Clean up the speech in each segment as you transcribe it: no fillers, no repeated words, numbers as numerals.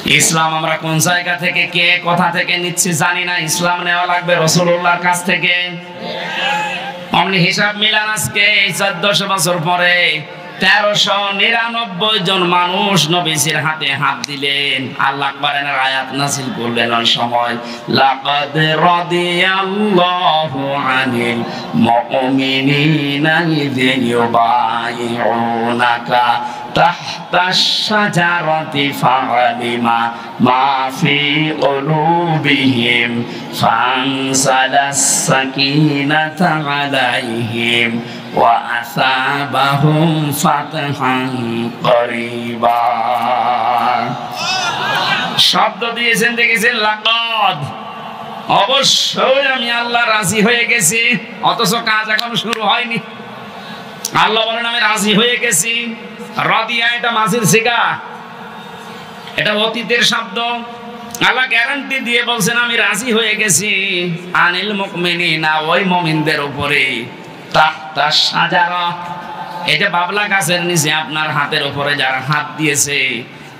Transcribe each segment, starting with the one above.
ইসলাম আমরা কোন জায়গা থেকে কে কোথা থেকে নিচ্ছি জানি না। ইসলাম নেওয়া লাগবে রাসূলুল্লাহর কাছ থেকে। অমনি হিসাব মিলান, আজকে 1400 বছর পরে 1399 জন মানুষ নবীজির হাতে হাত দিলেন। আল্লাহ আকবারের আয়াত নাযিল করলেন ওই সময়, লাকাদ রাদিয়াল্লাহু আনিল মুমিনিনা ইযা ইউবাইউনাকা তাহতাশ শাজারাতি ফাআলিমা মা ফি কুলুবিহিম ফানসালাস সাকিনাতা আলাইহিম ওয়া আসাবাহুম ফাতহান করিবা। শব্দ দিয়েছেন, দেখেছেন লাকাদ, অবশ্যই আমি আল্লাহ রাজি হয়ে গেছি। অথচ কাজ এখন শুরু হয়নি। আল্লাহ বলেন আমি রাজি হয়ে গেছি। রাদিয়া এটা মাঝির সিগা, এটা অতীতের শব্দ। আল্লাহ গ্যারান্টি দিয়ে বলছেন আমি রাজি হয়ে গেছি আনিল মুমিনিনা, ওই মুমিনদের উপরে, তাহতা শাজারা, এটা বাবলা গাছের নিচে আপনার হাতের উপরে যারা হাত দিয়েছে,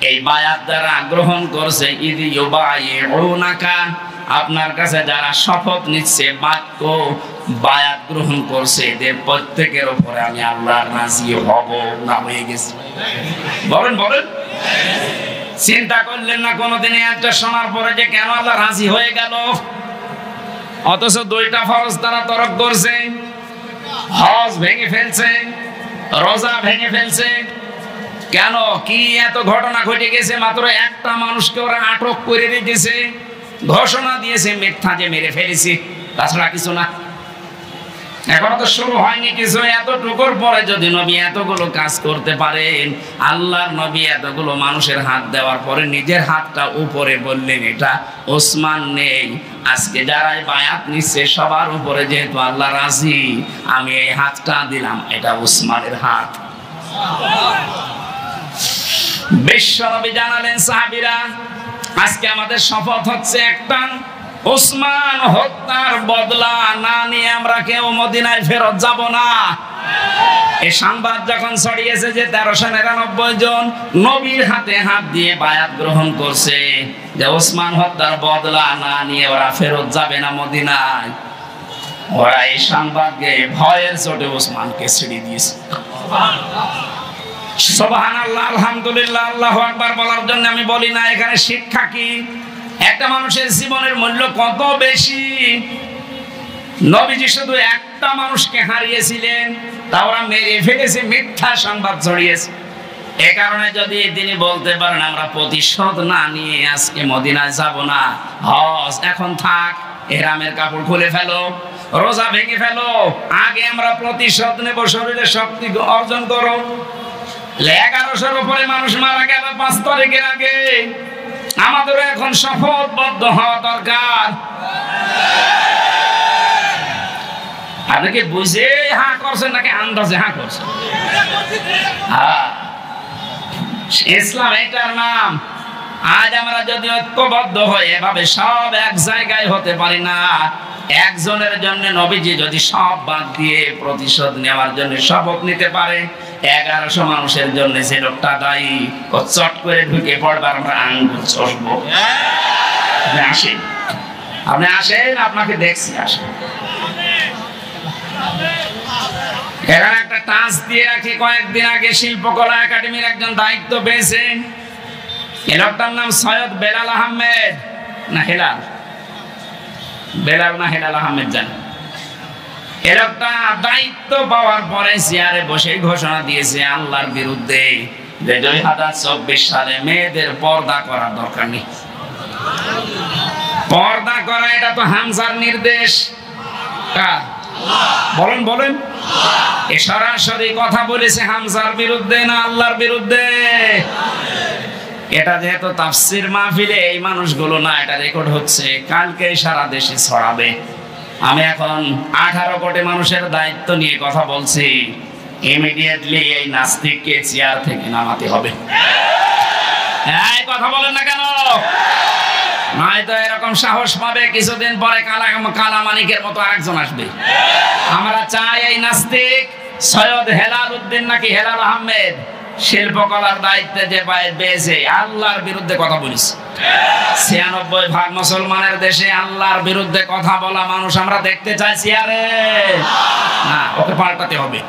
এই বায়াত দ্বারা গ্রহণ করছে, ইদ ইউবাইউনাকা, আপনার কাছে যারা শপথ নিচ্ছে, বাক্য বায়াত গ্রহণ করছে, এদের প্রত্যেকের উপরে আমি আল্লাহ রাজি হব না হয়ে গেছি। বলেন বলেন, চিন্তা করলেন না কোনোদিন একটা শোনার পরে যে কেন আল্লাহ রাজি হয়ে গেল? অথচ দুইটা ফরজ তারা তরক করছে, হজ ভেঙে ফেলছে, রোজা ভেঙে ফেলছে। কেন? কি এত ঘটনা ঘটে গেছে? মাত্র একটা মানুষকে ওরা আটক করে রেখেছে, ঘোষণা দিয়েছে মিথ্যা যে মেরে ফেলেছি, তাছাড়া কিছু না। এখনো তো শুরু হয়নি কিছু। এতটুকুর পরে যদি নবী এতগুলো কাজ করতে পারেন, আল্লাহর নবী এতগুলো মানুষের হাত দেওয়ার পরে নিজের হাতটা উপরে বললেন এটা ওসমান নেই। আজকে যারাই বায়াত নিচ্ছে সবার উপরে যেহেতু আল্লাহ রাজি, আমি এই হাতটা দিলাম, এটা ওসমানের হাত। বিশ্ব নবী জানালেন সাহাবীরা, আজকে আমাদের শপথ হচ্ছে একটা, ওসমান হত্যার বদলা না নিয়ে আমরা কেউ মদিনায় ফেরত যাব না। এই সংবাদ যখন ছড়িয়েছে যে 1399 জন নবীর হাতে হাত দিয়ে বায়াত গ্রহণ করছে যে ওসমান হত্যার বদলা না নিয়ে ওরা ফেরত যাবে না মদিনায়, ওরা এই সংবাদকে ভয়ের চোটে ওসমানকে ছেড়ে দিয়েছে। সুবহানাল্লাহ, আলহামদুলিল্লাহ, আল্লাহু আকবার বলার জন্য আমি বলি না। এখানে শিক্ষা কি? একটা মানুষের জীবনের মূল্য কত বেশি। নবীজি শুধু একটা মানুষকে হারিয়েছিলেন, তা ওরা মেরে ফেলেছে, মিথ্যা সংবাদ ছড়িয়েছে। এ কারণে যদি তিনি বলতে পারেন আমরা প্রতিশোধ না নিয়ে আজকে মদিনায় যাব না, হজ এখন থাক, ইহরামের কাপড় খুলে ফেলো, রোজা ভেঙে ফেলো, আগে আমরা প্রতিশোধ নেব, শরীরে শক্তি অর্জন করো। 1100-র উপরে মানুষ মারা গেল 5 তারিখের আগে। আমাদেরও এখন শপথবদ্ধ হওয়া দরকার। আপনি কি বুঝে হ্যাঁ করছেন নাকি আন্দাজে হ্যাঁ করছেন? হ্যাঁ, ইসলাম এটার নাম। আজ আমরা যদি ঐক্যবদ্ধ হয়ে এভাবে সব এক জায়গায় হতে পারি না, একজনের জন্য নবীজি যদি সব বাদ দিয়ে প্রতিশোধ নেওয়ার জন্য শপথ নিতে পারে, 1100 মানুষের জন্য যে লোকটা দায়ী, ও চট করে ঢুকে পড়বার আমরা আঙ্গুল চষবো। আপনি আসেন, আপনাকে দেখছি, আসেন। এখানে একটা টাচ দিয়ে রাখি, কয়েকদিন আগে শিল্পকলা একাডেমির একজন দায়িত্ব পেয়েছেন। এই লোকটার নাম সৈয়দ বেলাল আহমেদ, না হেলাল, বেলাল না হেলাল আহমেদ জানেন। এই লোকটা দায়িত্ব পাওয়ার পরে চেয়ারে বসে ঘোষণা দিয়েছে আল্লাহর বিরুদ্ধে যে 2024 সালে মেয়েদের পর্দা করার দরকার নেই। পর্দা করা এটা তো হামজার নির্দেশ। বলেন বলেন, এ সরাসরি কথা বলেছে হামজার বিরুদ্ধে না আল্লাহর বিরুদ্ধে? এটা যেহেতু তাফসীর মাহফিলে এই মানুষগুলো না, এটা রেকর্ড হচ্ছে, কালকে সারা দেশে ছড়াবে। আমি এখন 18 কোটি মানুষের দায়িত্ব নিয়ে কথা বলছি। ইমিডিয়েটলি এই নাস্তিককে চেয়ার থেকে নামাতে হবে। এই কথা বলেন না কেন? নয়তো এরকম সাহস পাবে, কিছুদিন পরে কালামানিকের মতো আরেকজন আসবে। আমরা চাই এই নাস্তিক সৈয়দ হেলাল উদ্দিন নাকি হেলাল আহমেদ, শিল্পকলার দায়িত্বে যে পেয়েছে আল্লাহর বিরুদ্ধে কথা বলিস। ৯৬% মুসলমানের দেশে আল্লাহর বিরুদ্ধে কথা বলা মানুষ আমরা দেখতে চাইছি। আরে না, ওকে পাল্টাতে হবে,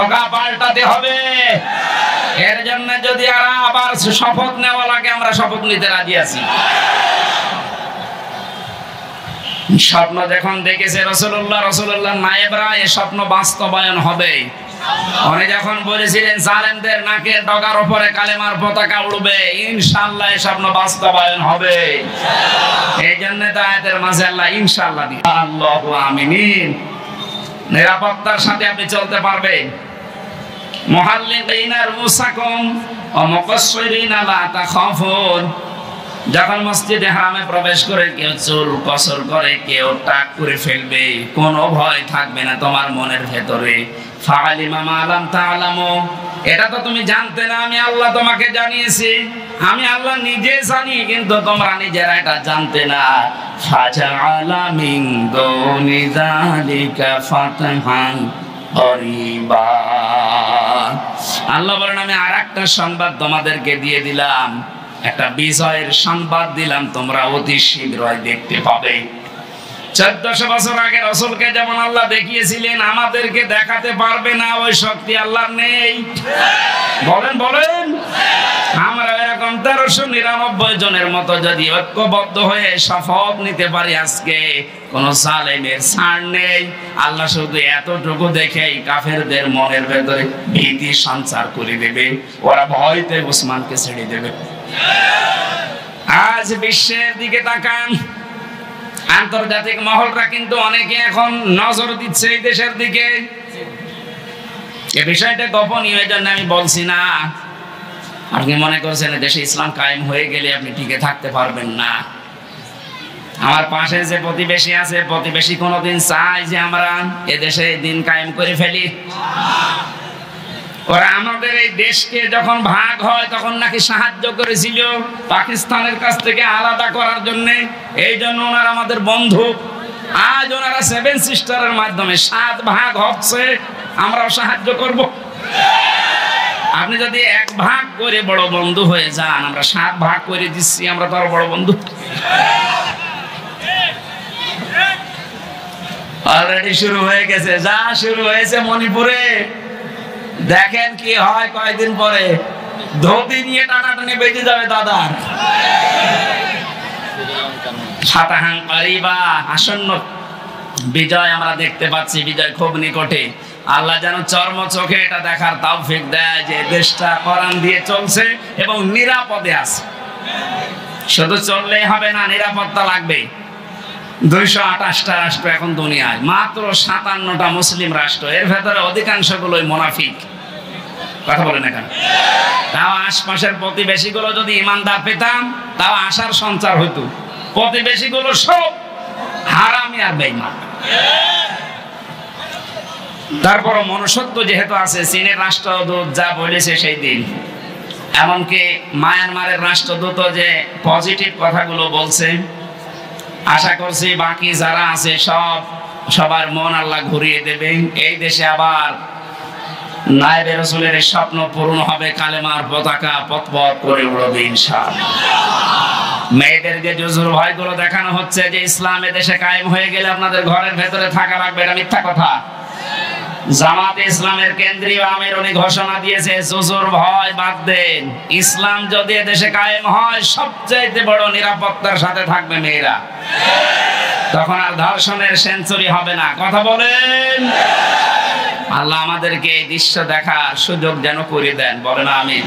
ওকে পাল্টাতে হবে। এর জন্য যদি আবার শপথ নেওয়া লাগে আমরা শপথ নিতে রাজি আছি। স্বপ্ন যখন দেখেছে রাসূলুল্লাহ নায়েবরা, এই স্বপ্ন বাস্তবায়ন হবে। উনি যখন বলেছিলেন জালেমদের নাকের ডগার উপরে কালেমার পতাকা উড়বে, ইনশাআল্লাহ এই স্বপ্ন বাস্তবায়ন হবে। এই জন্য তো আয়াতের মাঝে আল্লাহ ইনশাআল্লাহ দিয়ে আল্লাহু আমিন। নিরাপত্তার সাথে আপনি চলতে পারবেন। মুহাল্লিকিনা রুসাকুম ওয়া মুকাসসিরিনা লা তাখাফুন। যখন মসজিদে হারামে প্রবেশ করে কেউ চুল কসর করে, কেউ টাক করে ফেলবে, কোনো ভয় থাকবে না তোমার মনের ভেতরে। ফাআলিমা মা লাম তা'লামু, এটা তো তুমি জানতে না, আমি আল্লাহ তোমাকে জানিয়েছি। আমি আল্লাহ নিজে জানি, কিন্তু তোমরা নিজেরা এটা জানতে না। ফাজআলা মিন দুনি যালিকা ফাতহান করিবা। আল্লাহ বলেন আমি আরেকটা সংবাদ তোমাদেরকে দিয়ে দিলাম, একটা বিজয়ের সংবাদ দিলাম, তোমরা অতি শীঘ্রই দেখতে পাবে। ১৪০০ বছর আগে রাসূলকে যেমন আল্লাহ দেখিয়েছিলেন, আমাদেরকে দেখাতে পারবে না, ওই শক্তি আল্লাহর নেই। বলেন বলেন। আমরা এরকম ১৩৯৯ জনের মতো যদি ঐক্যবদ্ধ হয়ে শপথ নিতে পারি, আজকে কোন জালেমের ছাড় নেই। আল্লাহ শুধু এতটুকু দেখেই কাফেরদের মনের ভেতরে ভীতি সঞ্চার করে দেবে, ওরা ভয়তে উসমানকে ছেড়ে দেবে। আজ বিশ্বের দিকে তাকান, আন্তর্জাতিক মহলরা কিন্তু অনেকে এখন নজর দিচ্ছে এই দেশের দিকে। এই বিষয়টা গোপনীয়, এই জন্য আমি বলছি না। আপনি মনে করছেন দেশে ইসলাম কায়েম হয়ে গেলে আপনি টিকে থাকতে পারবেন না। আমার পাশে যে প্রতিবেশী আছে, প্রতিবেশী কোনোদিন চায় যে আমরা এদেশে দিন কায়েম করে ফেলি? ওরা আমাদের এই দেশকে যখন ভাগ হয় তখন নাকি সাহায্য করেছিল পাকিস্তানের কাছ থেকে আলাদা করার জন্য। এই জন্য ওনারা আমাদের বন্ধু। আজ ওনারা 7 সিস্টারের মাধ্যমে 7 ভাগ হচ্ছে, আমরাও সাহায্য করব। আপনি যদি 1 ভাগ করে বড় বন্ধু হয়ে যান, আমরা 7 ভাগ করে দিচ্ছি, আমরা তো আরো বড় বন্ধু। অলরেডি শুরু হয়ে গেছে, যা শুরু হয়েছে মণিপুরে। দেখেন কি হয় কয়েকদিন পরে, ধুতি নিয়ে টানাটানি বেজে যাবে দাদার। ফাতাহান করিবা, আসন্ন বিজয় আমরা দেখতে পাচ্ছি, বিজয় খুব নিকটে। আল্লাহ যেন চর্ম চোখে এটা দেখার তৌফিক দেয় যে দেশটা কোরআন দিয়ে চলছে এবং নিরাপদে আছে। শুধু চললেই হবে না, নিরাপত্তা লাগবে। 228টা রাষ্ট্র এখন দুনিয়ায়, মাত্র 57টা মুসলিম রাষ্ট্র, এর ভেতরে অধিকাংশগুলোই মুনাফিক। কথা বলেন না কেন? তাও আশপাশের প্রতিবেশীগুলো যদি ইমানদার পেতাম, তাও আশার সঞ্চার হইতো। প্রতিবেশীগুলো সব হারামি আর বেঈমান। তারপর মনুষ্যত্ব যেহেতু আছে, চীনের রাষ্ট্রদূত যা বলেছে সেই দিন, এমনকি মায়ানমারের রাষ্ট্রদূত যে পজিটিভ কথাগুলো বলছে, আশা করছি বাকি যারা আছে সবার মন আল্লাহ ঘুরিয়ে দেবে। এই দেশে আবার নায়েবে রাসূলের স্বপ্ন পূরণ হবে, কালেমার পতাকা পথপথ করে উড়বে ইনশাআল্লাহ। মেয়েদের যে জুজুর ভয়গুলো দেখানো হচ্ছে যে ইসলাম দেশে কায়েম হয়ে গেলে আপনাদের ঘরের ভেতরে থাকা লাগবে, এটা মিথ্যা কথা। জামাতে ইসলামের কেন্দ্রীয় আমির উনি ঘোষণা দিয়েছে, জুজুর ভয় বাদ দেন, ইসলাম যদি দেশে কায়েম হয় সবচেয়ে বড় নিরাপত্তার সাথে থাকবে মেয়েরা। তখন আর ধর্ষণের সেঞ্চুরি হবে না। কথা বলেন। আল্লাহ আমাদেরকে এই দৃশ্য দেখার সুযোগ যেন করে দেন, বলেন আমিন।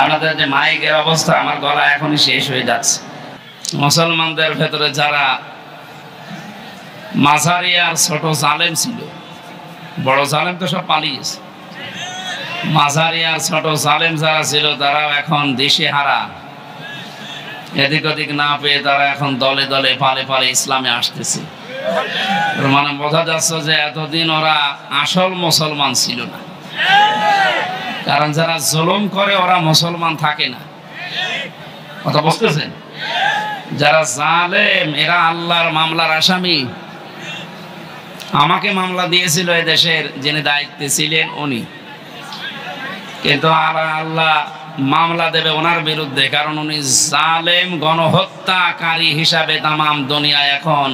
আপনাদের যে মাইকের অবস্থা, আমার গলা এখনই শেষ হয়ে যাচ্ছে। মুসলমানদের ভেতরে যারা মাঝারি আর ছোট জালেম ছিল, বড় জালেম তো সব পালিয়েছে, মাঝারি আর ছোট জালেম যারা ছিল তারাও এখন দিশেহারা। এদিক ওদিক না পেয়ে তারা এখন দলে দলে পালে পালে ইসলামে আসতেছে। মানে বোঝা যাচ্ছে যে এতদিন ওরা আসল মুসলমান ছিল না, কারণ যারা জুলুম করে ওরা মুসলমান থাকে না। কথা বুঝতেছেন? যারা জালেম এরা আল্লাহর মামলার আসামি। আমাকে মামলা দিয়েছিল এদেশের যিনি দায়িত্বে ছিলেন উনি, কিন্তু আল্লাহ মামলা দেবে ওনার বিরুদ্ধে, কারণ উনি জালেম গণহত্যাকারী হিসাবে তামাম দুনিয়ায় এখন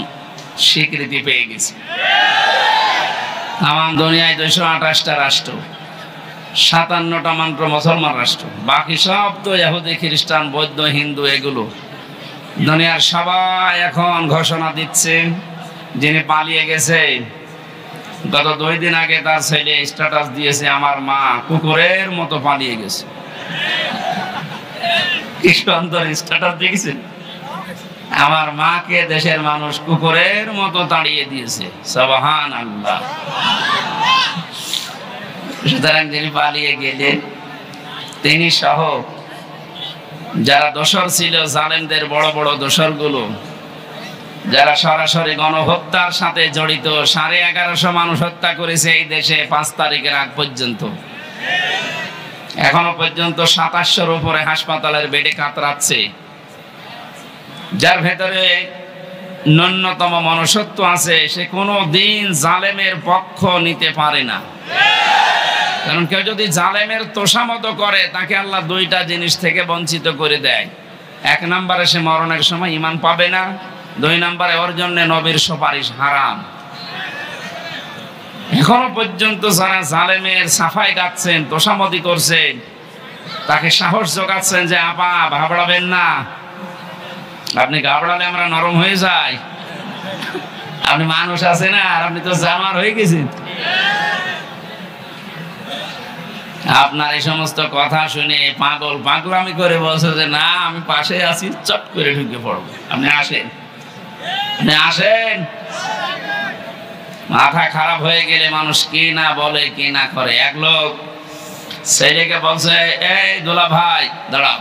স্বীকৃতি পেয়ে গেছে। তামাম দুনিয়ায় 228টা রাষ্ট্র, 57টা মাত্র মুসলমান রাষ্ট্র, বাকি সব তো ইহুদি খ্রিস্টান বৌদ্ধ হিন্দু। এগুলো দুনিয়ার সবাই এখন ঘোষণা দিচ্ছে যিনি পালিয়ে গেছে গত 2 দিন আগে তার ছেলে স্ট্যাটাস দিয়েছে, আমার মা কুকুরের মতো পালিয়ে গেছে। কি সুন্দর স্ট্যাটাস দেখেছেন, আমার মাকে দেশের মানুষ কুকুরের মতো তাড়িয়ে দিয়েছে। সুবহানাল্লাহ। সুতরাং যিনি পালিয়ে গেলেন তিনি সহ যারা দোসর ছিল, জালেমদের বড় বড় দোসরগুলো, যারা সরাসরি গণহত্যার সাথে জড়িত, 1150 মানুষ হত্যা করেছে এই দেশে 5 তারিখের আগ পর্যন্ত। এখনো পর্যন্ত 2700-র উপরে হাসপাতালের বেডে কাতরাচ্ছে। যার ভেতরে ন্যূনতম মনুষ্যত্ব আছে সে কোনো দিন জালেমের পক্ষ নিতে পারে না। কারণ কেউ যদি জালেমের তোষামত করে তাকে আল্লাহ 2টা জিনিস থেকে বঞ্চিত করে দেয়। 1 নম্বরে সে মরণের সময় ঈমান পাবে না, 2 নম্বরে ওর জন্য নবীর সুপারিশ হারাম। এখনো পর্যন্ত যারা জালেমের সাফাই গাচ্ছেন, তোষামতি করছেন, তাকে সাহস যোগাচ্ছেন যে আপা ঘাবড়াবেন না, আপনি ঘাবড়ালে আমরা নরম হয়ে যাই, আপনি মানুষ আছে না, আর আপনি তো জানোয়ার হয়ে গেছেন। আপনার এই সমস্ত কথা শুনে পাগলামি করে বলছে যে না আমি পাশে আছি, চট করে ঢুকে পড়বো, আপনি আসেন, আপনি আসেন। মাথা খারাপ হয়ে গেলে মানুষ কি না বলে কি না করে। এক লোক ছেলেকে বলছে, এই দোলা ভাই দাঁড়াও।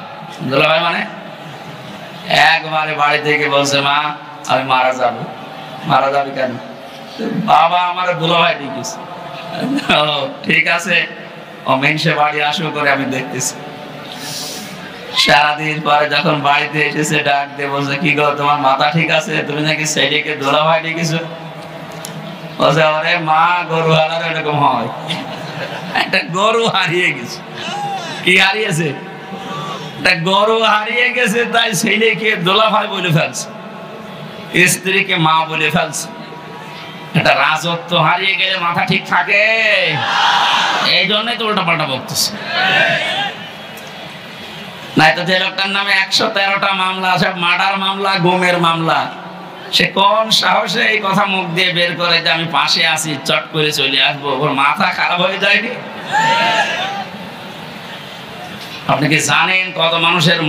দোলা ভাই মানে একবারে বাড়ি থেকে বলছে, মা আমি মারা যাব। মারা যাবে কেন? বাবা আমার দোলা ভাই ডেকেছে। ঠিক আছে, ও মেনসে বাড়ি আসো করে আমি দেখতেছি। সারাদিন পরে যখন বাড়িতে এসেছে ডাক দিয়ে বলছে, কি গো তোমার মাথা ঠিক আছে? তুমি নাকি ছেলেকে দোলা ভাই ডেকেছো? বলছে, আরে মা গরু হারার এরকম হয়, একটা গরু হারিয়ে গেছে। কি হারিয়েছে? একটা গরু হারিয়ে গেছে, তাই ছেলেকে দোলা ভাই বলে ফেলছে, স্ত্রীকে মা বলে ফেলছে। একটা রাজত্ব হারিয়ে গেলে মাথা ঠিক থাকে? এই জন্যই তো উল্টা পাল্টা বকতেছে। নাই তো যে লোকটার নামে 113টা মামলা আছে, মার্ডার মামলা, গুমের মামলা, সে কোন সাহসে এই কথা মুখ দিয়ে বের করে যে আমি পাশে আছি, চট করে চলে আসবো? ওর মাথা খারাপ হয়ে যায়নি? আপনি কি জানেন কত মানুষের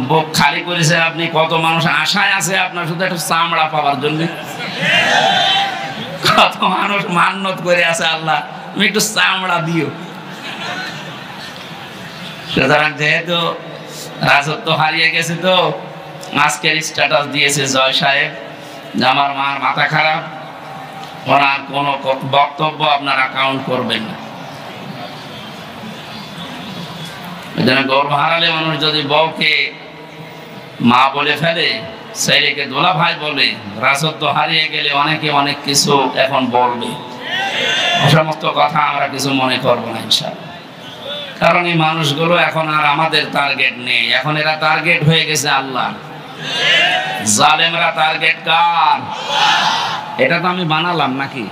বুক খালি করেছে আপনি? কত মানুষ আশায় আছে আপনার শুধু একটু চামড়া পাওয়ার জন্য? কত মানুষ মান্নত করে আছে, আল্লাহ তুমি একটু চামড়া দিও। সুতরাং যেহেতু রাজত্ব হারিয়ে গেছে, তো আজকের স্ট্যাটাস দিয়েছে জয় সাহেব যে আমার মার মাথা খারাপ, ওনার কোনো বক্তব্য আপনারা কাউন্ট করবেন না। গর্ব হারালে মানুষ যদি বউকে মা বলে ফেলে, ছেলেকে দোলা ভাই বলে, রাজত্ব হারিয়ে গেলে অনেকে অনেক কিছু এখন বলবে। সমস্ত কথা আমরা কিছু মনে করবো না ইনশাআল্লাহ। কারণ এই মানুষগুলো এখন আর আমাদের টার্গেট নেই, এখন এরা টার্গেট হয়ে গেছে আল্লাহ। জালেমরা টার্গেট কার? এটা তো আমি বানালাম নাকি?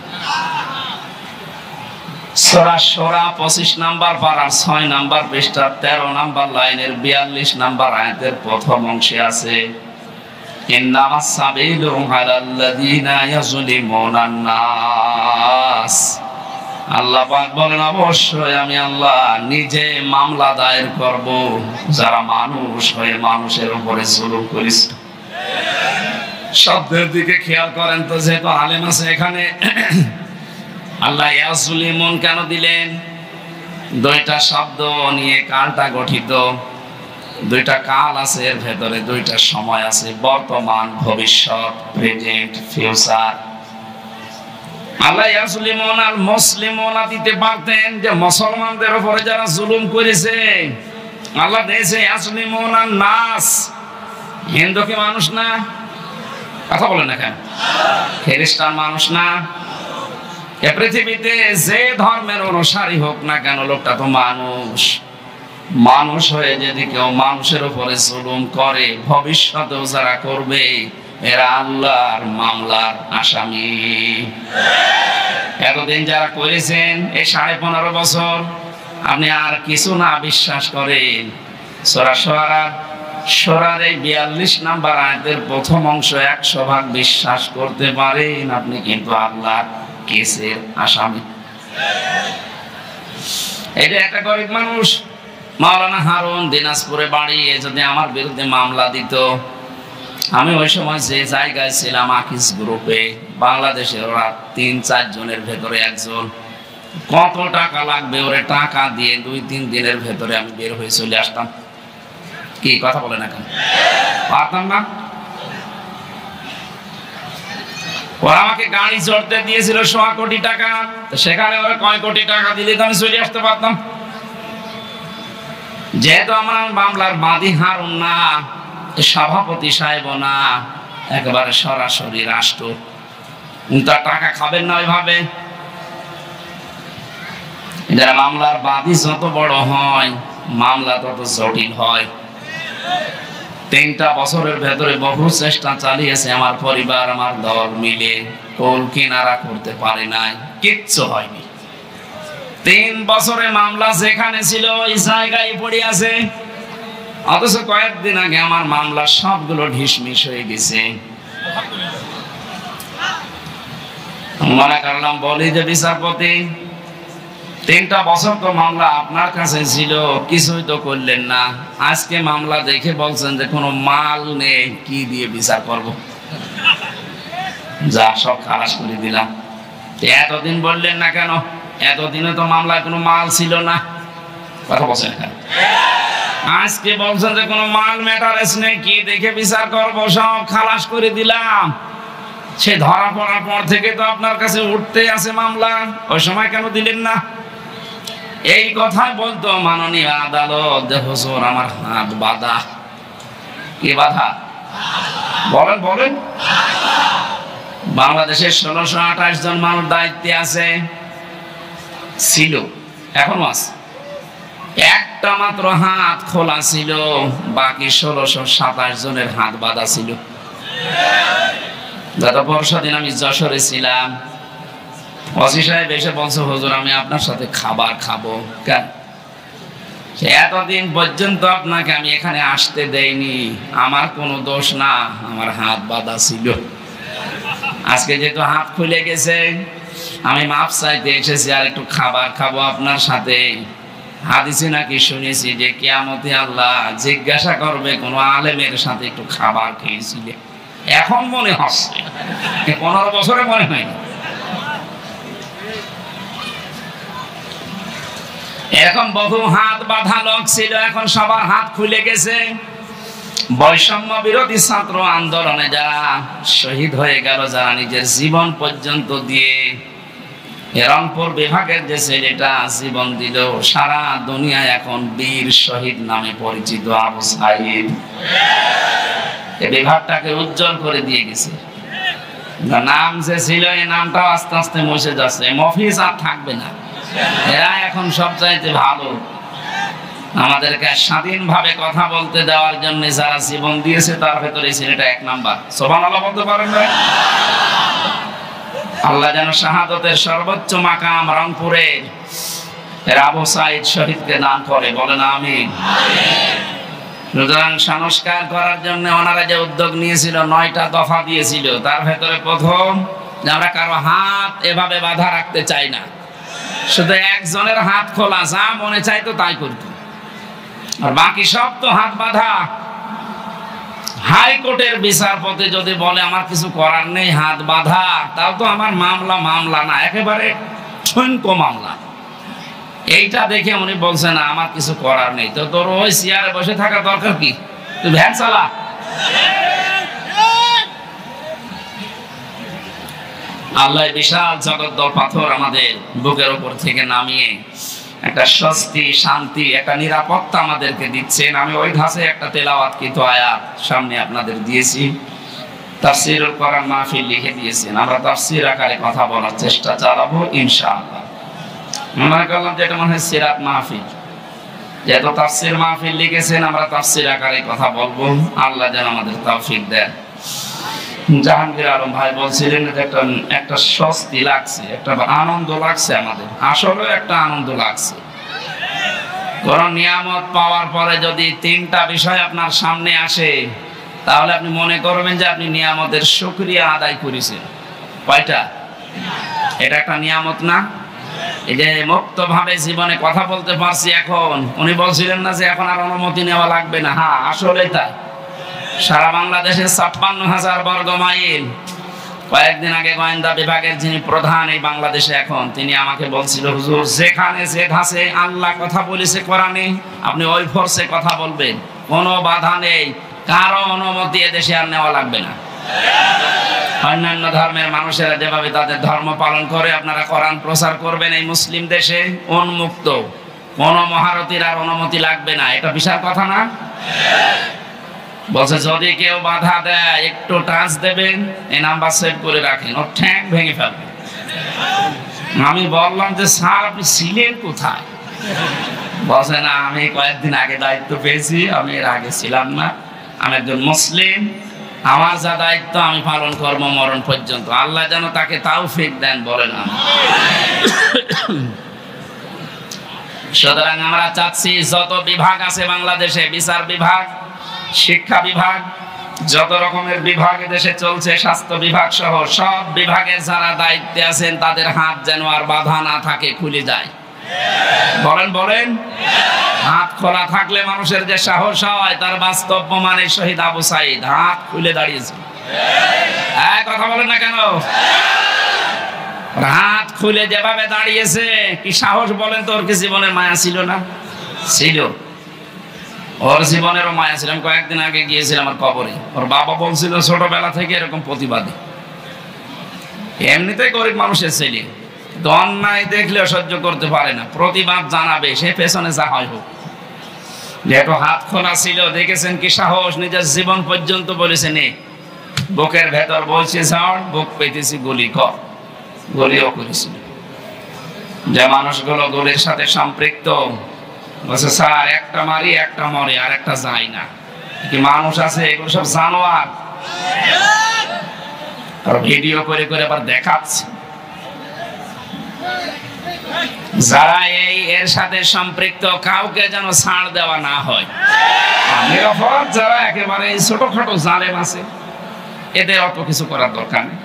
সূরা শূরা 25 নাম্বার পারার 6 নাম্বার পৃষ্ঠা 13 নাম্বার লাইনের 42 নাম্বার আয়াতের প্রথম অংশে আছে, ইন্নামাস সাবিলু আলাল্লাযীনা ইয়াযলিমুনান নাস। আল্লাহ পাক বলেন, অবশ্যই আমি আল্লাহ নিজে মামলা দায়ের করব যারা মানুষ হয়ে মানুষের উপরে জুলুম করেছে। শব্দের দিকে খেয়াল করেন তো, যেহেতু আলেম আছে এখানে, আল্লাহ ইয়াজলিমুন কেন দিলেন? 2টা শব্দ নিয়ে কালটা গঠিত, 2টা কাল আছে এর ভেতরে, 2টা সময় আছে, বর্তমান, ভবিষ্যৎ, প্রেজেন্ট, ফিউচার। আল্লাহ ইয়াজলিমুন আল মুসলিমুনা দিতে পারতেন যে মুসলমানদের উপরে যারা জুলুম করেছে। আল্লাহ দিয়েছে ইয়াজলিমুন আন নাস। হিন্দু কি মানুষ না? কথা বলেন না কেন? খ্রিস্টান মানুষ না? এ পৃথিবীতে যে ধর্মের অনুসারী হোক না কেন, লোকটা তো মানুষ। মানুষ হয়ে যদি কেউ মানুষের উপরে জুলুম করে, ভবিষ্যতেও যারা করবে এরা আল্লাহর মামলার আসামি। এতদিন যারা করেছেন এই 15.5 বছর, আপনি আর কিছু না বিশ্বাস করেন, সূরা সূরার এই 42 নম্বর আয়াতের প্রথম অংশ 100% বিশ্বাস করতে পারেন, আপনি কিন্তু আল্লাহর কেসের আসামি। এটা একটা গরিব মানুষ, মাওলানা হারুন, দিনাজপুরে বাড়ি, যদি আমার বিরুদ্ধে মামলা দিত, আমি ওই সময় যে জায়গায় ছিলাম আকিস গ্রুপে, বাংলাদেশের ওরা 3-4 জনের ভেতরে একজন, কত টাকা লাগবে ওরে টাকা দিয়ে 2-3 দিনের ভেতরে আমি বের হয়ে চলে আসতাম। কি কথা বলে না কেন? পারতাম না? ওরা আমাকে গাড়ি চড়তে দিয়েছিল 1.25 কোটি টাকা, তো সেখানে ওরা কয় কোটি টাকা দিলে তো আমি চলে আসতে পারতাম। যেহেতু আমার মামলার বাদী হারুন না, সভাপতি সাহেব না, একেবারে সরাসরি রাষ্ট্র, তার টাকা খাবেন না ওইভাবে। যারা মামলার বাদী যত বড় হয়, মামলা তত জটিল হয়। 3টা বছরের ভেতরে বহু চেষ্টা চালিয়েছে আমার পরিবার, আমার দল মিলে, কোল কিনারা করতে পারে নাই, কিচ্ছু হয়নি। 3 বছরে মামলা যেখানে ছিল ওই জায়গায় পড়ে আছে, অথচ কয়েকদিন আগে আমার মামলা সবগুলো ঢিসমিস হয়ে গেছে। মনে করলাম বলি যে বিচারপতি, 3টা বছর তো মামলা আপনার কাছে ছিল, কিছুই তো করলেন না, আজকে মামলা দেখে বলছেন যে কোনো মাল নেই, কি দিয়ে বিচার করব? যা সব খালাস করে দিলাম। এতদিন বললেন না কেন? এতদিনে তো মামলায় কোনো মাল ছিল না, কথা বলছেন কেন? আজকে বলছেন যে কোনো মাল ম্যাটারেস নেই, কি দেখে বিচার করব? সব খালাস করে দিলাম। সে ধরা পড়ার পর থেকে তো আপনার কাছে উঠতে আছে মামলা, ওই সময় কেন দিলেন না? এই কথাই বলতো মাননীয় আদালত যে হুজুর আমার হাত বাঁধা। কি বাঁধা? বলেন বলেন। বাংলাদেশের 1628 জন মানুষ দায়িত্বে আছে, ছিল, এখনো আছে। একটা মাত্র হাত খোলা ছিল, বাকি 1627 জনের হাত বাঁধা ছিল। গত পরশু দিন আমি যশোরে ছিলাম, ওসি সাহেব এসে বলছে হুজুর আমি আপনার সাথে খাবার খাবো। কেন? এতদিন পর্যন্ত আপনাকে আমি এখানে আসতে দেইনি, আমার কোনো দোষ না, আমার হাত বাঁধা ছিল। আজকে যেহেতু হাত খুলে গেছে, আমি মাপ চাইতে এসেছি, আর একটু খাবার খাবো আপনার সাথে। হাদিসে নাকি শুনেছি যে কিয়ামতে আল্লাহ জিজ্ঞাসা করবে কোন আলেমের সাথে একটু খাবার খেয়েছিলে। এখন মনে হচ্ছে, 15 বছরে মনে হয়নি। এরকম বহু হাত বাঁধা লোক ছিল, এখন সবার হাত খুলে গেছে। বৈষম্য বিরোধী ছাত্র আন্দোলনে যারা শহীদ হয়ে গেল, যারা নিজের জীবন পর্যন্ত দিয়ে, রংপুর বিভাগের যে ছেলেটা জীবন দিল, সারা দুনিয়ায় এখন বীর শহীদ নামে পরিচিত আবু সাইদ। এই বিভাগটাকে উজ্জ্বল করে দিয়ে গেছে। নাম যে ছিল এই নামটাও আস্তে আস্তে মুছে যাচ্ছে, মফিজ আর থাকবে না। এরা এখন সবচাইতে ভালো, আমাদেরকে স্বাধীনভাবে কথা বলতে দেওয়ার জন্য যারা জীবন দিয়েছে তার ভেতরে ছেলেটা 1 নাম্বার। সুবহানাল্লাহ বলতে পারেন না? আল্লাহ যেন শাহাদতের সর্বোচ্চ মাকাম রংপুরে আবু সাইদ শহীদকে দান করে, বলেন আমিন। সুতরাং সংস্কার করার জন্য ওনারা যে উদ্যোগ নিয়েছিল, 9টা দফা দিয়েছিল, তার ভেতরে প্রথম যে আমরা কারো হাত এভাবে বাঁধা রাখতে চাই না, শুধু একজনের হাত খোলা, যা মনে চাইতো তাই করত, আর বাকি সব তো হাত বাঁধা। হাইকোর্টের বিচারপতি যদি বলে আমার কিছু করার নেই, হাত বাঁধা, তাও তো আমার মামলা না, একেবারে ঠুনকো মামলা। এইটা দেখে উনি বলছে না আমার কিছু করার নেই, তো তোর ওই চেয়ারে বসে থাকা দরকার কি? তুই ভ্যান চালা। আল্লাহ বিশাল জগদ্দল পাথর আমাদের বুকের উপর থেকে নামিয়ে একটা স্বস্তি, শান্তি, একটা নিরাপত্তা আমাদেরকে দিচ্ছেন। আমি ওই ধাঁচে একটা তেলাওয়াতকৃত আয়াত সামনে আপনাদের দিয়েছি, তাফসীরুল কোরআন মাহফিল লিখে দিয়েছেন, আমরা তাফসীর আকারে কথা বলার চেষ্টা চালাবো ইনশাআল্লাহ। মনে করলাম যে এটা মনে হয় সিরাত মাহফিল, যেহেতু তাফসীর মাহফিল লিখেছেন, আমরা তাফসীর আকারে কথা বলবো। আল্লাহ যেন আমাদের তৌফিক দেন। জাহাঙ্গীর আলম ভাই বলছিলেন একটা স্বস্তি লাগছে, একটা আনন্দ লাগছে, আমাদের আসলে একটা আনন্দ লাগছে। কোন নিয়ামত পাওয়ার পরে যদি তিনটা বিষয় আপনার সামনে আসে, তাহলে আপনি মনে করবেন যে আপনি নিয়ামতের শুকরিয়া আদায় করেছেন। কয়টা? এটা একটা নিয়ামত না? এই যে মুক্ত ভাবে জীবনে কথা বলতে পারছি এখন, উনি বলছিলেন না যে এখন আর অনুমতি নেওয়া লাগবে না। হ্যাঁ, আসলেই তাই। সারা বাংলাদেশের 56,000 বর্গ মাইল। কয়েকদিন আগে গোয়েন্দা বিভাগের যিনি প্রধান এই বাংলাদেশে এখন, তিনি আমাকে বলছিল, হুজুর যেখানে যে ধাসে আল্লাহ কথা বলেছে কোরআনে, আপনি ওই ফোর্সে কথা বলবেন, কোনো বাধা নেই, কারো অনুমতি এদেশে আর নেওয়া লাগবে না। অন্যান্য ধর্মের মানুষেরা যেভাবে তাদের ধর্ম পালন করে, আপনারা কোরআন প্রচার করবেন এই মুসলিম দেশে উন্মুক্ত, কোন মহারথীর আর অনুমতি লাগবে না। এটা বিশাল কথা না? বলছে যদি কেউ বাধা দেয় একটু টাচ দেবেন, এই নাম্বার সেভ করে রাখেন, ওর ঠ্যাং ভেঙে ফেলবেন। আমি বললাম যে স্যার আপনি ছিলেন কোথায়? বলছে না, আমি কয়েকদিন আগে দায়িত্ব পেয়েছি, আমি এর আগে ছিলাম না। আমি একজন মুসলিম, আমার যা দায়িত্ব আমি পালন করব মরণ পর্যন্ত। আল্লাহ যেন তাকে তৌফিক দেন, বলেন আমিন। সুতরাং আমরা চাচ্ছি যত বিভাগ আছে বাংলাদেশে, বিচার বিভাগ, শিক্ষা বিভাগ, যত রকমের বিভাগ দেশে চলছে, স্বাস্থ্য বিভাগ সহ সব বিভাগের যারা দায়িত্বে আছেন, তাদের হাত যেন আর বাধা না থাকে, খুলে যায়। বলেন বলেন। হাত খোলা থাকলে মানুষের যে সাহস হয়, তার বাস্তব প্রমাণে শহীদ আবু সাইদ হাত খুলে দাঁড়িয়েছে। কথা বলেন না কেন? হাত খুলে যেভাবে দাঁড়িয়েছে, কি সাহস বলেন তো? ওর কি জীবনের মায়া ছিল না? ছিল, ওর জীবনেরও মায়া ছিল। আমি কয়েকদিন আগে গিয়েছিলাম আমার কবরে, ওর বাবা বলছিল ছোটবেলা থেকে এরকম প্রতিবাদী, এমনিতেই গরিব মানুষের ছেলে, অন্যায় দেখলে সহ্য করতে পারে না, প্রতিবাদ জানাবে, সে পেছনে যা হয় হোক। যেহেতু হাত খোলা ছিল, দেখেছেন কি সাহস, নিজের জীবন পর্যন্ত বলেছে নে, বুকের ভেতর বলছে ঝড়, বুক পেতেছি গুলি কর, গুলিও করেছিল। যে মানুষগুলো গুলির সাথে সম্পৃক্ত, বলছে স্যার একটা মারি একটা মরে আর একটা যায় না, কি মানুষ আছে? এগুলো সব জানোয়ার। আর ভিডিও করে করে আবার দেখাচ্ছে। যারা এর সাথে সম্পৃক্ত, কাউকে যেন ছাড় দেওয়া না হয়। নিরাপদ যারা একেবারে ছোটখাটো জালেম আছে, এদের অত কিছু করার দরকার নেই।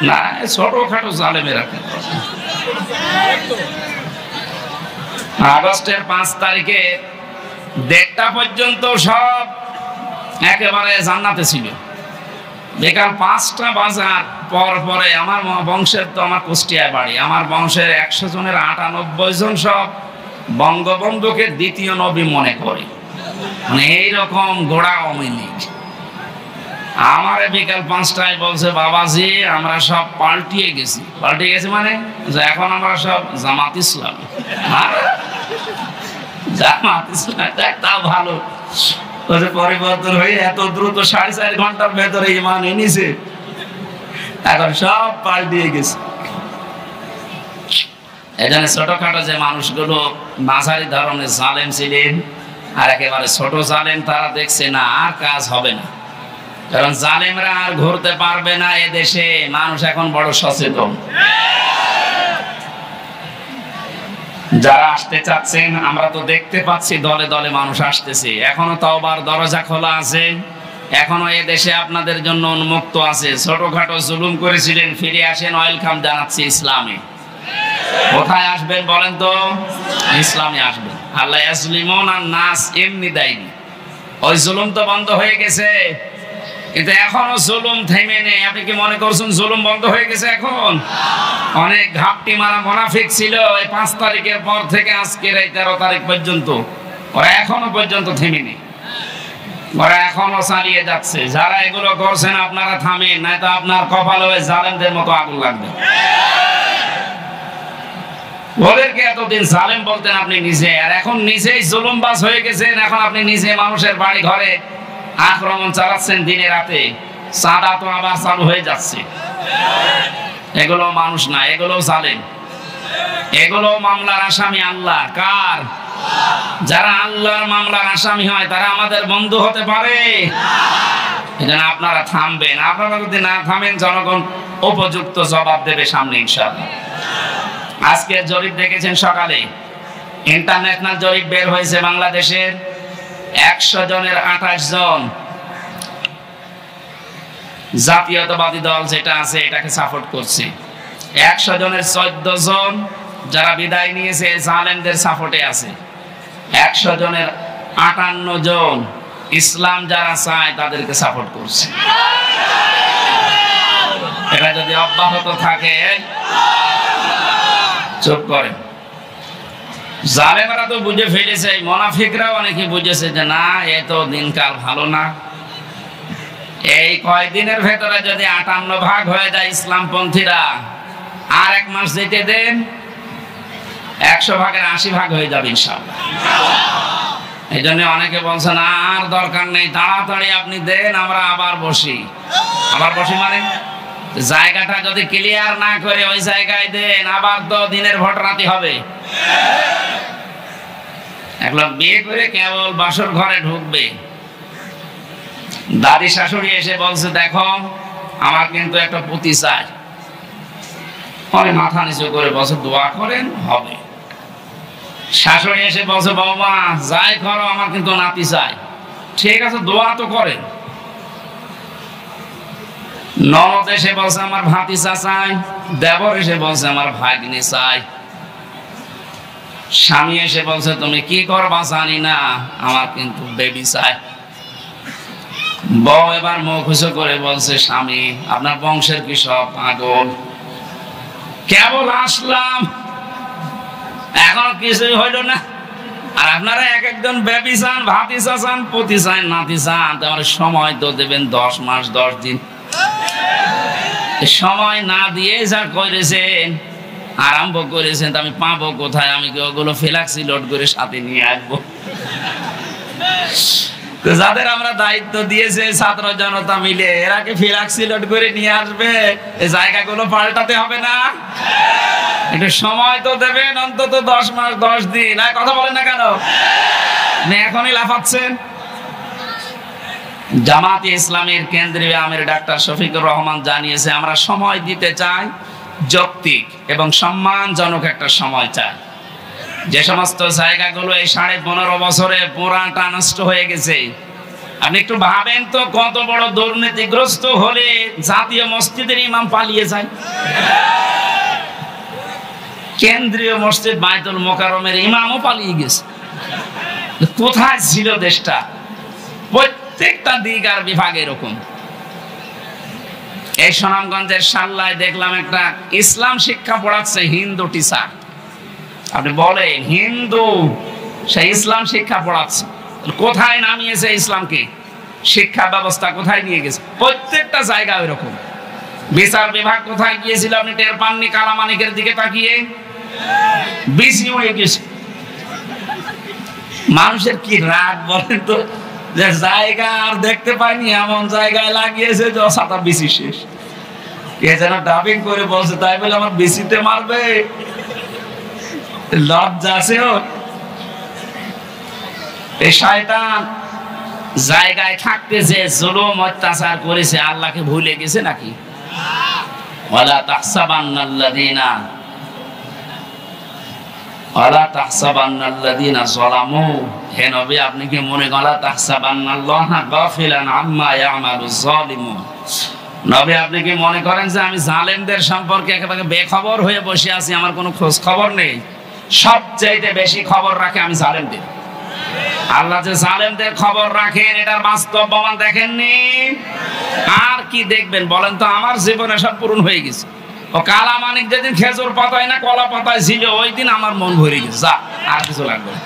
না, ছোটখাটো জালেমেরা আগস্টের 5 তারিখে 1:30 পর্যন্ত সব একেবারে জান্নাতে ছিল। বিকাল 5টা বাজার পরে আমার বংশের, তো আমার কুষ্টিয়ায় বাড়ি, আমার বংশের 100 জনের 98 জন সব বঙ্গবন্ধুকে দ্বিতীয় নবী মনে করে, মানে এইরকম গোড়া আওয়ামী লীগ। আমার বিকাল 5টায় বলছে, বাবাজি আমরা সব পাল্টিয়ে গেছি। পাল্টিয়ে গেছি মানে এখন আমরা সব জামাত ইসলাম। জামাত ইসলাম তাও ভালো, পরিবর্তন হয়ে এত দ্রুত 4.5 ঘন্টার ভেতরে ইমান এনেছে, এখন সব পাল্টিয়ে গেছে। এখানে ছোটখাটো যে মানুষগুলো মাঝারি ধরনের জালেম ছিলেন, আর একেবারে ছোট জালেম, তারা দেখছে না আর কাজ হবে না, কারণ জালেমরা আর ঘুরতে পারবে না এদেশে। মানুষ এখন বড় সচেতন। যারা আসতে চাচ্ছেন, আমরা তো দেখতে পাচ্ছি দলে দলে মানুষ আসতেছে, এখনো তওবার দরজা খোলা আছে, এখনো এদেশে আপনাদের জন্য উন্মুক্ত আছে। ছোটখাটো জুলুম করেছিলেন, ফিরে আসেন, ওয়েলকাম জানাচ্ছি ইসলামে। কোথায় আসবেন বলেন তো? ইসলামে আসবেন। আল্লাহ ইয়াসলিমুন আন নাস এমনি দেয়নি, ওই জুলুম তো বন্ধ হয়ে গেছে, কিন্তু এখনো জুলুম থেমে নেই। আপনি কি মনে করছেন জুলুম বন্ধ হয়ে গেছে? এখন অনেক ঘাপটি মারা মুনাফিক ছিল এই 5 তারিখের পর থেকে আজকের এই 13 তারিখ পর্যন্ত, ওরা এখনো পর্যন্ত থেমে নেই, ওরা এখনো চালিয়ে যাচ্ছে। যারা এগুলো করছেন আপনারা থামেন, নয়তো আপনার কপালে ওই জালেমদের মতো আগুন লাগবে। ওদেরকে এতদিন জালেম বলতেন আপনি নিজে, আর এখন নিজেই জুলুমবাজ হয়ে গেছেন। এখন আপনি নিজে মানুষের বাড়ি ঘরে আক্রমণ চালাচ্ছেন দিনে রাতে, সাদা তো আবার চালু হয়ে যাচ্ছে। এগুলো মানুষ না, এগুলো জালেম, এগুলো মামলার আসামি আল্লাহ। কার? যারা আল্লাহর মামলার আসামি হয় তারা আমাদের বন্ধু হতে পারে? এজন্য আপনারা থামবেন। আপনারা যদি না থামেন, জনগণ উপযুক্ত জবাব দেবে সামনে ইনশাআল্লাহ। আজকে জরিপ দেখেছেন সকালে, ইন্টারন্যাশনাল জরিপ বের হয়েছে বাংলাদেশের 100 জনের 28 জন জাতীয়তাবাদী দল যেটা আছে এটাকে সাপোর্ট করছে। 100 জনের 14 জন যারা বিদায় নিয়েছে জালেমদের সাপোর্টে আছে। 100 জনের 58 জন ইসলাম যারা চায় তাদেরকে সাপোর্ট করছে। এটা যদি অব্যাহত থাকে, চুপ করে। জালেমরা তো বুঝে ফেলেছে, মুনাফিকরাও অনেকে বুঝেছে যে না, এ তো দিনকাল ভালো না। এই কয়দিনের ভেতরে যদি 58 ভাগ হয়ে যায় ইসলামপন্থীরা, আর 1 মাস যেতে দেন, 100 ভাগের 80 ভাগ হয়ে যাবে ইনশাআল্লাহ। এই জন্য অনেকে বলছেন আর দরকার নেই, তাড়াতাড়ি আপনি দেন, আমরা আবার বসি। আবার বসি মানে জায়গাটা যদি ক্লিয়ার না করে ওই জায়গায় দেন, আবার তো দিনের ভোট রাতি হবে। এক লোক বিয়ে করে কেবল বাসর ঘরে ঢুকবে, দাদি শাশুড়ি এসে বলছে দেখো আমার কিন্তু একটা পুতি চাই। পরে মাথা নিচু করে বলছে দোয়া করেন, হবে। শাশুড়ি এসে বলছে বাবা যাই করো আমার কিন্তু নাতি চাই। ঠিক আছে, দোয়া তো করেন। ননদ এসে বলছে আমার ভাতিজা চাই। দেবর এসে বলছে আমার ভাগ্নি চাই। স্বামী এসে বলছে তুমি কি করবা জানি না, আমার কিন্তু বেবি চাই। বউ এবার মুখ উঁচু করে বলছে স্বামী আপনার বংশের কি সব পাগল? কেবল আসলাম, এখন কিছুই হইল না, আর আপনারা এক একজন বেবি চান, ভাতিজা চান, পতি চান, নাতি চান। তাহলে সময় তো দেবেন 10 মাস 10 দিন। সময় না দিয়ে যা করেছেন, আরম্ভ করেছেন, আমি পাবো কোথায়? আমি কি ওগুলো ফ্লেক্সি লোড করে সাথে নিয়ে আসবো? যাদের আমরা দায়িত্ব দিয়েছে ছাত্র জনতা মিলে, এরা কি ফ্লেক্সি লোড করে নিয়ে আসবে? এই জায়গাগুলো পাল্টাতে হবে না? একটু সময় তো দেবেন, অন্তত 10 মাস 10 দিন। কথা বলেন না কেন? এখনই লাফাচ্ছেন। জামাতে ইসলামের কেন্দ্রীয় আমির ডাক্তার শফিকুর রহমান জানিয়েছে আমরা সময় দিতে চাই, যৌক্তিক এবং সম্মানজনক একটা সময় চাই। যে সমস্ত জায়গাগুলো এই 15.5 বছরে পুরাটা নষ্ট হয়ে গেছে, আপনি একটু ভাবেন তো কত বড় দুর্নীতিগ্রস্ত হলে জাতীয় মসজিদের ইমাম পালিয়ে যায়। কেন্দ্রীয় মসজিদ বাইতুল মোকাররমের ইমামও পালিয়ে গেছে। কোথায় ছিল দেশটা? প্রত্যেকটা দিক আর বিভাগ এরকম। এই সুনামগঞ্জের সাল্লায় দেখলাম একটা ইসলাম শিক্ষা পড়াচ্ছে হিন্দু টিচার। আপনি বলেন হিন্দু, সে ইসলাম শিক্ষা পড়াচ্ছে। কোথায় নামিয়েছে ইসলামকে? শিক্ষা ব্যবস্থা কোথায় নিয়ে গেছে? প্রত্যেকটা জায়গা এরকম। বিচার বিভাগ কোথায় গিয়েছিল আপনি টের পাননি? কালামানিকের দিকে তাকিয়ে বিসি হয়ে গেছে। মানুষের কি রাগ বলেন তো, যে জায়গা আর দেখতে পাইনি এমন জায়গায় লাগিয়েছে যে সাতা বিসি শেষ। কে যেন ডাবিং করে বলছে তাই বলে আমার বিসিতে মারবে? লজ্জা আছে ওর? এই শয়তান জায়গায় থাকতে যে জুলুম অত্যাচার করেছে, আল্লাহকে ভুলে গেছে নাকি? ওয়ালা তাহসাবান্নাল্লাযীনা যালামু, হে নবী আপনি কি মনে করেন তাহসাবান্নাল্লাহা গাফিলান আম্মা ইয়ামালুয যালিমুন? নবী আপনি কি মনে করেন যে আমি জালেমদের সম্পর্কে একেবারে বেখবর হয়ে বসে আছি, আমার কোনো খোঁজ খবর নেই? সবচেয়ে বেশি খবর রাখে আমি জালেমদের। আল্লাহ যে জালেমদের খবর রাখেন এটার বাস্তব প্রমাণ দেখেননি? আর কি দেখবেন বলেন তো? আমার জীবনে সব পূরণ হয়ে গেছে। ও কালামানিক যেদিন খেজুর পাতায় না কলা পাতায় ছিল, ওই দিন আমার মন ভরে গেছে। যা, আর কিছু লাগবে না।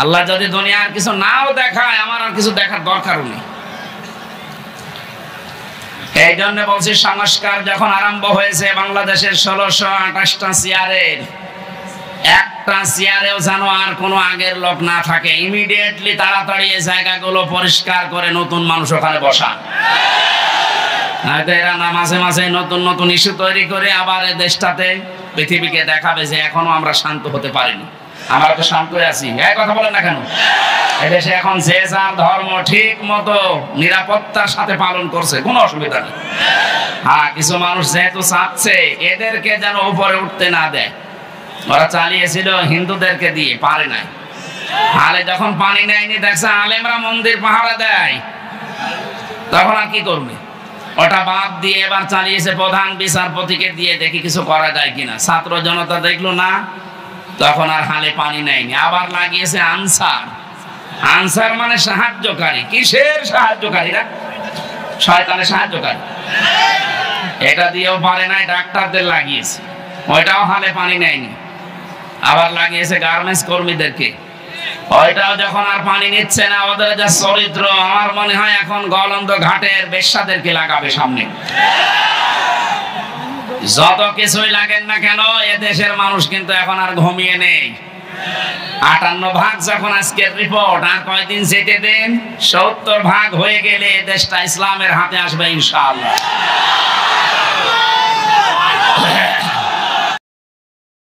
আল্লাহ যদি দুনিয়ার কিছু নাও দেখায়, আমার আর কিছু দেখার দরকারও নেই। এই জন্য বলছি সংস্কার যখন আরম্ভ হয়েছে বাংলাদেশের 1628টা চেয়ারের একটা চেয়ারেও যেন আর কোনো আগের লোক না থাকে। ইমিডিয়েটলি তাড়াতাড়ি এই জায়গাগুলো পরিষ্কার করে নতুন মানুষ ওখানে বসা। এরা না মাঝে মাঝে নতুন নতুন ইস্যু তৈরি করে আবার এই দেশটাতে পৃথিবীকে দেখাবে যে এখনো আমরা শান্ত হতে পারিনি। আমরা তো শান্ত হয়ে আছি, এই কথা বলেন না কেন? এদেশে এখন যে যার ধর্ম ঠিক মতো নিরাপত্তার সাথে পালন করছে, কোনো অসুবিধা নেই। হ্যাঁ, কিছু মানুষ যেহেতু চাচ্ছে এদেরকে যেন উপরে উঠতে না দেয়, ওরা চালিয়েছিল হিন্দুদেরকে দিয়ে, পারে নাই। আলে যখন পানি নেয়নি, দেখছে আলেমরা মন্দির পাহারা দেয়, তখন আর কি করবে? ওটা বাদ দিয়ে এবার চালিয়েছে প্রধান বিচারপতিকে দিয়ে, দেখি কিছু করা যায় কিনা। ছাত্র জনতা দেখলো না, তখন আর হালে পানি নেয়নি, আবার লাগিয়েছে আনসার। আনসার মানে সাহায্যকারী। কিসের সাহায্যকারীরা? শয়তানের সাহায্যকারী। এটা দিয়েও পারে নাই, ডাক্তারদের লাগিয়েছে, ওইটাও হালে পানি নেয়নি। আবার লাগিয়েছে গার্মেন্টস কর্মীদেরকে, ওইটাও যখন আর পানি নিচ্ছে না, ওদের যা চরিত্র, আমার মনে হয় এখন গলন্দ ঘাটের বেশ্যাদেরকে লাগাবে সামনে। যত কিছুই লাগেন না কেন, এ দেশের মানুষ কিন্তু এখন আর ঘুমিয়ে নেই। 58 যখন আজকের রিপোর্ট, আর কয়দিন যেতে দেন, 70 হয়ে গেলে দেশটা ইসলামের হাতে আসবে ইনশাআল্লাহ।